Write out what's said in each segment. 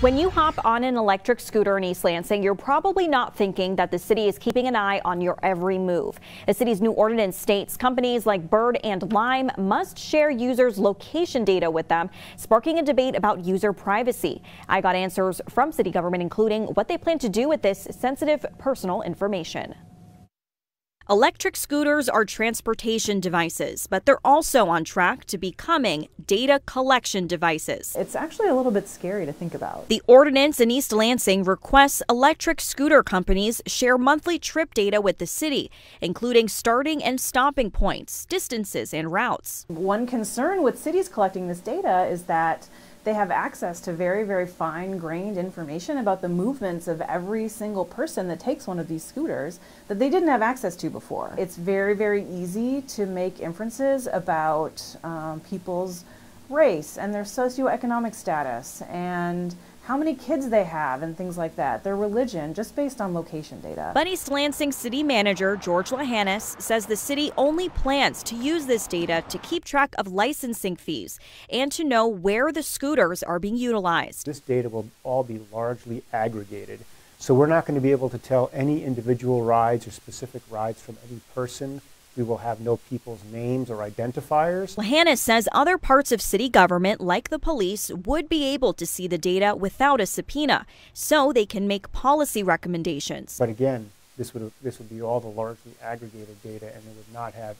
When you hop on an electric scooter in East Lansing, you're probably not thinking that the city is keeping an eye on your every move. The city's new ordinance states companies like Bird and Lime must share users' location data with them, sparking a debate about user privacy. I got answers from city government, including what they plan to do with this sensitive personal information. Electric scooters are transportation devices, but they're also on track to becoming data collection devices. It's actually a little bit scary to think about. The ordinance in East Lansing requests electric scooter companies share monthly trip data with the city, including starting and stopping points, distances, and routes. One concern with cities collecting this data is that they have access to very, very fine-grained information about the movements of every single person that takes one of these scooters that they didn't have access to before. It's very, very easy to make inferences about people's race and their socioeconomic status and how many kids they have and things like that, their religion, just based on location data. But East Lansing City Manager George Lahannis says the city only plans to use this data to keep track of licensing fees and to know where the scooters are being utilized. This data will all be largely aggregated, so we're not going to be able to tell any individual rides or specific rides from any person. We will have no people's names or identifiers. Lahannis says other parts of city government, like the police, would be able to see the data without a subpoena, so they can make policy recommendations. But again, this would be all the largely aggregated data, and it would not have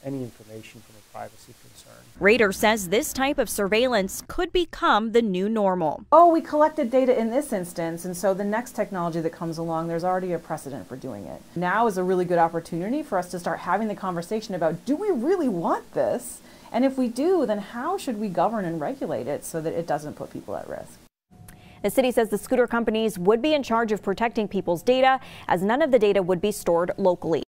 any information from a privacy concern. Rader says this type of surveillance could become the new normal. Oh, we collected data in this instance, and so the next technology that comes along, there's already a precedent for doing it. Now is a really good opportunity for us to start having the conversation about, do we really want this? And if we do, then how should we govern and regulate it so that it doesn't put people at risk? The city says the scooter companies would be in charge of protecting people's data, as none of the data would be stored locally.